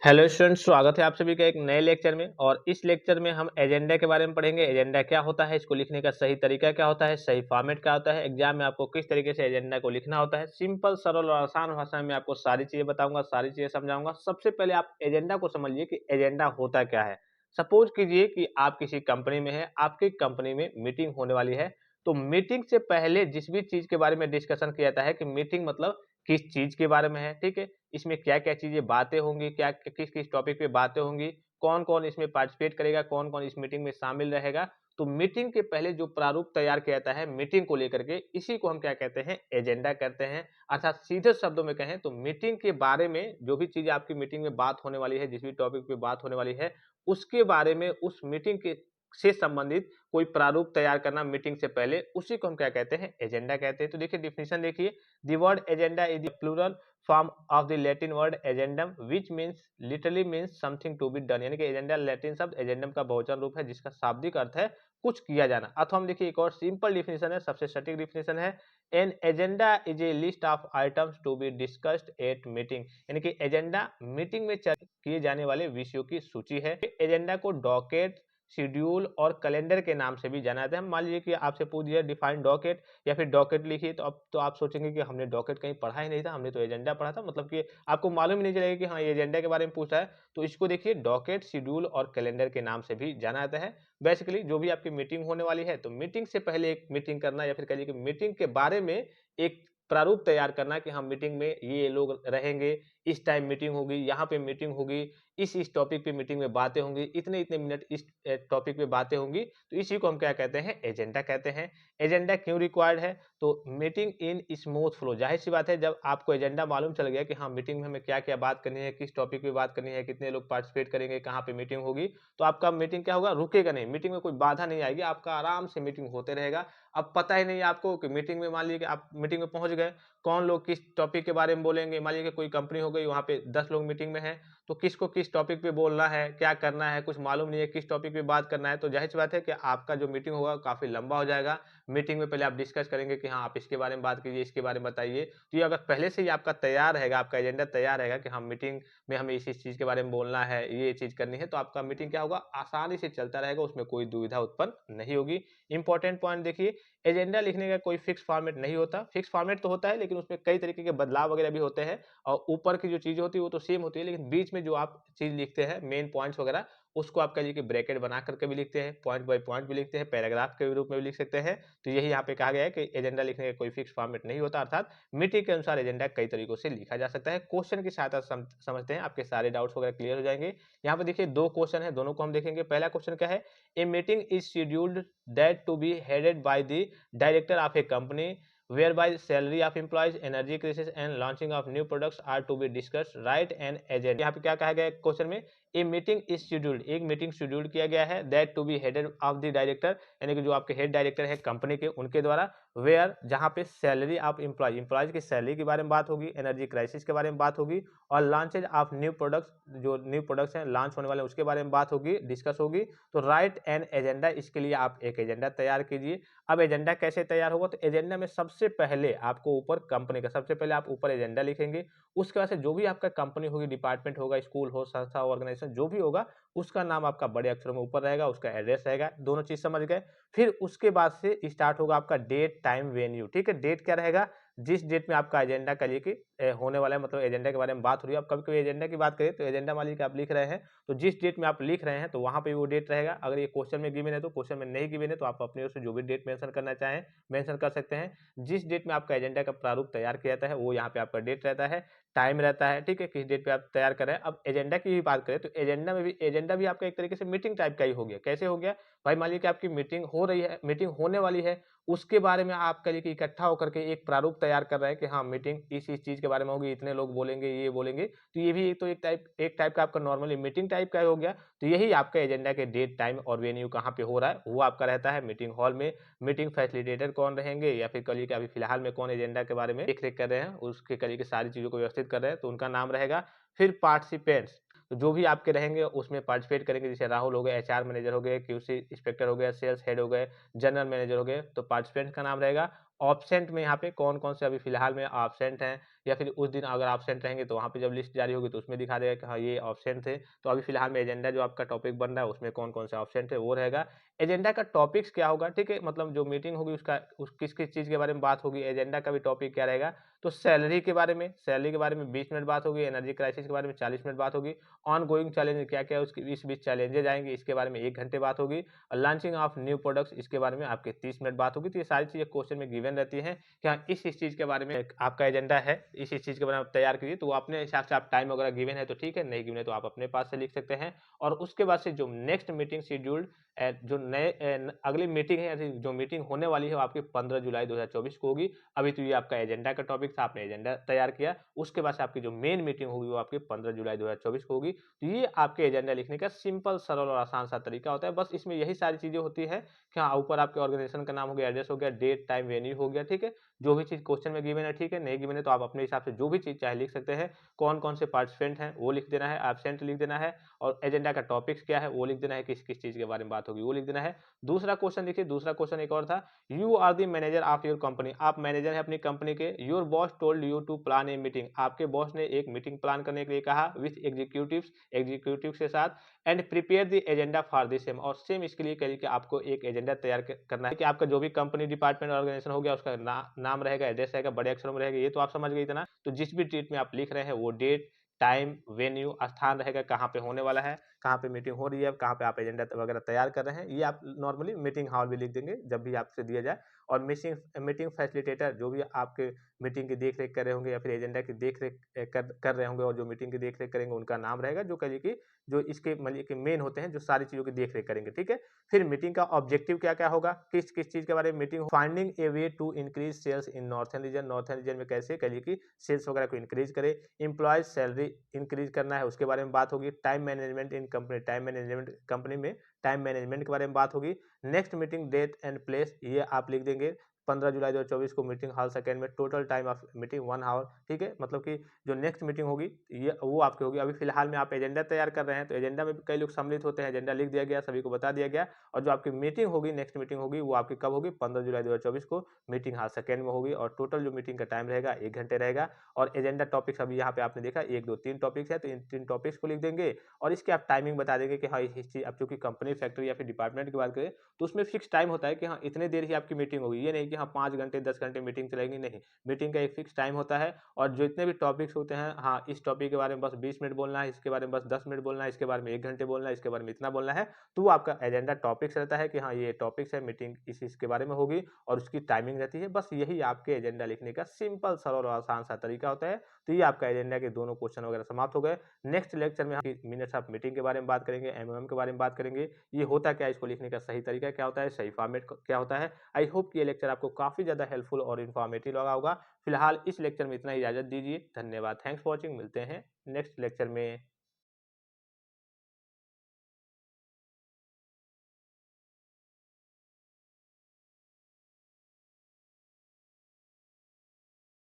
Hello students, स्वागत है आप सभी का एक नए लेक्चर में। और इस लेक्चर में हम एजेंडा के बारे में पढ़ेंगे। एजेंडा क्या होता है, इसको लिखने का सही तरीका क्या होता है, सही फॉर्मेट क्या होता है, एग्जाम में आपको किस तरीके से एजेंडा को लिखना होता है। सिंपल, सरल और आसान भाषा में आपको सारी चीजें बताऊंगा, सारी चीजें समझाऊंगा। सबसे पहले आप एजेंडा को समझिए कि एजेंडा होता क्या है। सपोज कीजिए कि आप किसी कंपनी में है, आपकी कंपनी में मीटिंग होने वाली है। तो मीटिंग से पहले जिस भी चीज के बारे में डिस्कशन किया जाता है कि मीटिंग मतलब किस चीज के बारे में है, ठीक है, इसमें क्या-क्या चीज़ें बातें होंगी, क्या किस-किस टॉपिक पे बातें होंगी, कौन-कौन इसमें पार्टिसिपेट करेगा, कौन-कौन इस मीटिंग में शामिल रहेगा। तो मीटिंग के पहले जो प्रारूप तैयार किया जाता है मीटिंग को लेकर के, इसी को हम क्या कहते हैं, एजेंडा कहते हैं। अर्थात सीधे शब्दों में कहें तो मीटिंग के बारे में जो भी चीज़ें आपकी मीटिंग में बात होने वाली है, जिस भी टॉपिक पे बात होने वाली है, उसके बारे में उस मीटिंग के से संबंधित कोई प्रारूप तैयार करना मीटिंग से पहले, उसी को हम क्या कहते हैं, एजेंडा कहते हैं। तो देखिए डेफिनिशन देखिए, the word agenda is the plural form of the Latin word agendum which means literally means something to be done, यानी कि एजेंडा लैटिन शब्द एजेंडम का बहुवचन रूप है जिसका शाब्दिक अर्थ है कुछ किया जाना। अथवा हम देखिए एक और सिंपल डिफिनेशन है, सबसे सटीक डिफिनेशन है, an agenda is a list of items to be discussed at meeting, यानी कि एजेंडा मीटिंग में चर्चा किए जाने वाले विषयों की सूची है। एजेंडा को डॉकेट, शेड्यूल और कैलेंडर के नाम से भी जाना जाता है। मान लीजिए कि आपसे पूछ दिया डिफाइन डॉकेट या फिर डॉकेट लिखिए, तो अब तो आप सोचेंगे कि हमने डॉकेट कहीं पढ़ा ही नहीं था, हमने तो एजेंडा पढ़ा था। मतलब कि आपको मालूम ही नहीं चलेगा कि हाँ ये एजेंडा के बारे में पूछा है। तो इसको देखिए डॉकेट, शेड्यूल और कैलेंडर के नाम से भी जाना जाता है। बेसिकली जो भी आपकी मीटिंग होने वाली है, तो मीटिंग से पहले एक मीटिंग करना या फिर कहिए कि मीटिंग के बारे में एक प्रारूप तैयार करना कि हम मीटिंग में ये लोग रहेंगे, इस टाइम मीटिंग होगी, यहाँ पे मीटिंग होगी, इस टॉपिक पे मीटिंग में बातें होंगी, इतने-इतने मिनट इस टॉपिक पे बातें होंगी। तो इसी को हम क्या कहते हैं, एजेंडा कहते हैं। एजेंडा क्यों रिक्वायर्ड है? तो मीटिंग इन स्मूथ फ्लो, ज़ाहिर-सी बात है जब आपको एजेंडा मालूम चल गया कि हाँ, मीटिंग में हमें क्या-क्या बात करनी है, किस टॉपिक पे बात करनी है, कितने लोग पार्टिसिपेट करेंगे, कहाँ पे मीटिंग होगी, तो आपका मीटिंग क्या होगा, रुकेगा नहीं, मीटिंग में कोई बाधा नहीं आएगी, आपका आराम से मीटिंग होते रहेगा। अब पता ही नहीं है आपको कि मीटिंग में मान लीजिए कि आप मीटिंग में पहुँच गए, कौन लोग किस टॉपिक के बारे में बोलेंगे। मान लीजिए कि कोई कंपनी हो गई, वहाँ पे 10 लोग मीटिंग में हैं, तो किसको किस टॉपिक पे बोलना है, क्या करना है, कुछ मालूम नहीं है, किस टॉपिक पे बात करना है। तो ज़ाहिर-सी बात है कि आपका जो मीटिंग होगा काफ़ी लंबा हो जाएगा। मीटिंग में पहले आप डिस्कस करेंगे कि हाँ, आप इसके बारे में बात कीजिए, इसके बारे में बताइए। तो ये अगर पहले से ही आपका तैयार रहेगा, आपका एजेंडा तैयार रहेगा कि हाँ, मीटिंग में हमें इस चीज़ के बारे में बोलना है, ये चीज़ करनी है, तो आपका मीटिंग क्या होगा, आसानी से चलता रहेगा, उसमें कोई दुविधा उत्पन्न नहीं होगी। इम्पोर्टेंट पॉइंट देखिए, एजेंडा लिखने का कोई फिक्स फॉर्मेट नहीं होता। फिक्स फॉर्मेट तो होता है, लेकिन उसमें कई तरीके के बदलाव वगैरह भी होते हैं। और ऊपर की जो चीज़ें होती है वो तो सेम होती है, लेकिन बीच में जो आप चीज़ लिखते हैं मेन पॉइंट्स वगैरह, उसको आप कह लीजिए कि ब्रैकेट बना करके भी लिखते हैं, पॉइंट बाय पॉइंट भी लिखते हैं, पैराग्राफ के रूप में भी लिख सकते हैं। तो यही यहाँ पे कहा गया है कि एजेंडा लिखने का कोई फिक्स फॉर्मेट नहीं होता, अर्थात मीटिंग के अनुसार एजेंडा कई तरीकों से लिखा जा सकता है। क्वेश्चन की सहायता से समझते हैं, आपके सारे डाउट्स वगैरह क्लियर हो जाएंगे। यहाँ पे देखिए दो क्वेश्चन है, दोनों को हम देखेंगे। पहला क्वेश्चन क्या है, a meeting is scheduled that to be headed by the director of a company whereby salary of employees, energy crisis and launching of new products are to be discussed, write an agenda। यहाँ पे क्या कहा गया है question में, a meeting is scheduled, एक meeting schedule किया गया है, that to be headed of the director, यानी कि जो आपके हेड डायरेक्टर है कंपनी के, उनके द्वारा, वेयर जहाँ पे सैलरी ऑफ एम्प्लॉयज की सैलरी के बारे में बात होगी, एनर्जी क्राइसिस के बारे में बात होगी, और लॉन्चेज ऑफ न्यू प्रोडक्ट्स, जो न्यू प्रोडक्ट्स हैं लॉन्च होने वाले उसके बारे में बात होगी, डिस्कस होगी। तो राइट एन एजेंडा, इसके लिए आप एक एजेंडा तैयार कीजिए। अब एजेंडा कैसे तैयार होगा, तो एजेंडा में सबसे पहले आपको ऊपर कंपनी का, सबसे पहले आप ऊपर एजेंडा लिखेंगे। उसके बाद से जो भी आपका कंपनी होगी, डिपार्टमेंट होगा, स्कूल हो, संस्था, ऑर्गेनाइजेशन जो भी होगा, उसका नाम आपका बड़े अक्षरों में ऊपर रहेगा, उसका एड्रेस रहेगा। दोनों चीज समझ गए। फिर उसके बाद से स्टार्ट होगा आपका डेट, टाइम, वेन्यू। ठीक है, डेट क्या रहेगा, जिस डेट में आपका एजेंडा का लिए कि होने वाला है, मतलब एजेंडा के बारे में बात हो रही है। अब कभी कभी एजेंडा की बात करें तो एजेंडा मान लीजिए कि आप लिख रहे हैं, तो जिस डेट में आप लिख रहे हैं तो वहां पे वो डेट रहेगा। अगर ये क्वेश्चन में गिवन है तो, क्वेश्चन में नहीं गिवन है तो आप अपने ओर से जो भी डेट मेंशन करना चाहें मेंशन कर सकते हैं। जिस डेट में आपका एजेंडा का प्रारूप तैयार किया जाता है वो यहाँ पे आपका डेट रहता है, टाइम रहता है। ठीक है, किस डेट पे आप तैयार कर रहे हैं। अब एजेंडा की भी बात करें तो एजेंडा भी आपका एक तरीके से मीटिंग टाइप का ही हो गया। कैसे हो गया भाई, मान लीजिए कि आपकी मीटिंग हो रही है, मीटिंग होने वाली है, उसके बारे में आप कह लीजिए कि इकट्ठा होकर के एक प्रारूप तैयार कर रहे हैं कि हाँ मीटिंग इस चीज के बारे में होगी, इतने लोग बोलेंगे, ये बोलेंगे। तो ये भी तो एक टाइप का आपका नॉर्मली मीटिंग टाइप का ही हो गया। तो यही आपका एजेंडा के डेट, टाइम और वेन्यू कहाँ पे हो रहा है वो आपका रहता है मीटिंग हॉल में। मीटिंग फैसिलिटेटर कौन रहेंगे, या फिर कहिए कि अभी फिलहाल में कौन एजेंडा के बारे में देख रेख कर रहे हैं, उसके करिए कि सारी चीजों को व्यवस्थित कर रहे हैं, तो उनका नाम रहेगा। फिर पार्टिसिपेंट्स, तो जो भी आपके रहेंगे उसमें पार्टिसिपेट करेंगे, जैसे राहुल हो गए, एचआर मैनेजर हो गए, क्यूसी इंस्पेक्टर हो गए, सेल्स हेड हो गए, जनरल मैनेजर हो गए, तो पार्टिसिपेंट का नाम रहेगा। ऑब्सेंट में यहाँ पे कौन-कौन से अभी फिलहाल में एब्सेंट हैं, या फिर उस दिन अगर एब्सेंट रहेंगे तो वहाँ पे जब लिस्ट जारी होगी तो उसमें दिखा देगा कि हाँ, ये एब्सेंट थे। तो अभी फिलहाल में एजेंडा जो आपका टॉपिक बन रहा है उसमें कौन-कौन से एब्सेंट है वो रहेगा। एजेंडा का टॉपिक्स क्या होगा, ठीक है? मतलब जो मीटिंग होगी उसका किस-किस चीज़ के बारे में बात होगी, एजेंडा का भी टॉपिक क्या रहेगा? तो सैलरी के बारे में 20 मिनट बात होगी, एनर्जी क्राइसिस के बारे में 40 मिनट बात होगी, ऑनगोइंग चैलेंज क्या-क्या है उसके इस बीच चैलेंजेज़ आएँगे इसके बारे में 1 घंटे बात होगी, और लॉन्चिंग ऑफ न्यू प्रोडक्ट्स इसके बारे में आपके 30 मिनट बात होगी। तो ये सारी चीज़ें क्वेश्चन में गिवन रहती हैं कि हाँ, इस चीज़ के बारे में एक आपका एजेंडा है, इस चीज़ के बारे में आप तैयार कीजिए। तो वो अपने हिसाब से आप टाइम वगैरह गिवन है तो ठीक है, नहीं गिवन है तो आप अपने पास से लिख सकते हैं। और उसके बाद से जो नेक्स्ट मीटिंग शेड्यूल्ड जो नए अगली मीटिंग है, यानी जो मीटिंग होने वाली है वो आपकी 15 जुलाई 2024 को होगी। अभी तो ये आपका एजेंडा का टॉपिक था, आपने एजेंडा तैयार किया। उसके बाद से आपकी जो मेन मीटिंग होगी वो आपकी 15 जुलाई 2024 को होगी। तो ये आपके एजेंडा लिखने का सिंपल, सरल और आसान सा तरीका होता है। बस इसमें यही सारी चीज़ें होती है कि हाँ, ऊपर आपके ऑर्गेनाइजेशन का नाम हो गया, एड्रेस हो गया, डेट, टाइम, वेन्यू हो गया, ठीक है? जो भी चीज़ क्वेश्चन में गिवन है, ठीक है? नहीं गिवन है तो आप अपने हिसाब से जो भी चीज़ चाहे लिख सकते हैं। कौन-कौन से पार्टिसिपेंट हैं वो लिख देना है, एब्सेंट लिख देना है, और एजेंडा का टॉपिक्स क्या है वो लिख देना है, किस-किस चीज़ के बारे में बात होगी वो लिख देना है। दूसरा क्वेश्चन देखिए, दूसरा क्वेश्चन एक और था, you are the manager of your company. आप मैनेजर हैं अपनी कंपनी के। Your boss told you to plan a meeting. आपके बॉस ने एक मीटिंग प्लान करने के लिए कहा विथ एग्जीक्यूटिव्स, एग्जीक्यूटिव्स के साथ, and prepare the agenda for the same. और सेम इसके लिए कहिए कि आपको एक एजेंडा तैयार करना है कि आपका जो भी कंपनी, डिपार्टमेंट, ऑर्गेनाइजेशन हो गया उसका नाम रहेगा, एड्रेस रहेगा, बड़े अक्षरों में रहेगा, ये तो आप समझ गए इतना। तो जिस भी डेट में आप लिख रहे हैं वो डेट, टाइम, वेन्यू, स्थान रहेगा, कहाँ पे होने वाला है, कहाँ पे मीटिंग हो रही है, कहाँ पे आप एजेंडा वगैरह तैयार कर रहे हैं, ये आप नॉर्मली मीटिंग हॉल भी लिख देंगे जब भी आपसे दिया जाए। और मीटिंग फैसिलिटेटर जो भी आपके मीटिंग की देख-रेख कर रहे होंगे या फिर एजेंडा की देख-रेख कर रहे होंगे, और जो मीटिंग की देख-रेख करेंगे उनका नाम रहेगा, जो कहिए कि जो इसके मतलब कि मेन होते हैं, जो सारी चीज़ों की देख-रेख करेंगे, ठीक है? फिर मीटिंग का ऑब्जेक्टिव क्या-क्या होगा, किस-किस चीज़ के बारे में meeting, finding a way to increase sales in northern region. Northern region में कैसे कहिए कि सेल्स वगैरह को इंक्रीज करें, एम्प्लॉयज सैलरी इंक्रीज करना है उसके बारे में बात होगी, time management in company, time management company में टाइम मैनेजमेंट के बारे में बात होगी, next meeting date and place ये आप लिख देंगे। 15 जुलाई 2024 को मीटिंग हॉल सेकंड में, total time of meeting 1 hour, ठीक है? मतलब कि जो नेक्स्ट मीटिंग होगी ये वो आपकी होगी। अभी फिलहाल में आप एजेंडा तैयार कर रहे हैं तो एजेंडा में भी कई लोग सम्मिलित होते हैं, एजेंडा लिख दिया गया, सभी को बता दिया गया, और जो आपकी मीटिंग होगी, नेक्स्ट मीटिंग होगी वो आपकी कब होगी, 15 जुलाई 2024 को मीटिंग हॉल सेकंड में होगी, और टोटल जो मीटिंग का टाइम रहेगा 1 घंटे रहेगा। और एजेंडा टॉपिक्स अभी यहाँ पे आपने देखा 1, 2, 3 टॉपिक्स है, तो इन 3 टॉपिक्स को लिख देंगे, और इसकी आप टाइमिंग बता देंगे कि हाँ, इस चीज़, अब चूँकि कंपनी, फैक्ट्री या फिर डिपार्टमेंट की बात करें तो उसमें फिक्स टाइम होता है कि हाँ, इतने देर ही आपकी मीटिंग होगी। ये नहीं कि हाँ, 5 घंटे 10 घंटे मीटिंग चलेगी, नहीं। मीटिंग का एक फिक्स टाइम होता है, और जितने भी टॉपिक्स होते हैं, हाँ, इस टॉपिक के बारे में बस 20 मिनट बोलना है, इसके बारे में बस 10 मिनट बोलना है, इसके बारे में 1 घंटे बोलना है, इसके बारे में इतना बोलना है। तो वो आपका एजेंडा टॉपिक्स रहता है कि हाँ, ये टॉपिक्स है, मीटिंग इस के बारे में होगी, और उसकी टाइमिंग रहती है। बस यही आपके एजेंडा लिखने का सिंपल, सरल और आसान सा तरीका होता है। तो ये आपका एजेंडा के दोनों क्वेश्चन वगैरह समाप्त हो गए। नेक्स्ट लेक्चर में हम मिनट्स ऑफ मीटिंग के बारे में बात करेंगे, एमओएम के बारे में बात करेंगे, ये होता क्या है, इसको लिखने का सही तरीका क्या होता है, सही फॉर्मेट क्या होता है। आई होप कि ये लेक्चर आपको काफ़ी ज़्यादा हेल्पफुल और इन्फॉर्मेटिव लगा होगा। फिलहाल इस लेक्चर में इतना ही, इजाज़त दीजिए। धन्यवाद, थैंक्स फॉर वॉचिंग। मिलते हैं नेक्स्ट लेक्चर में।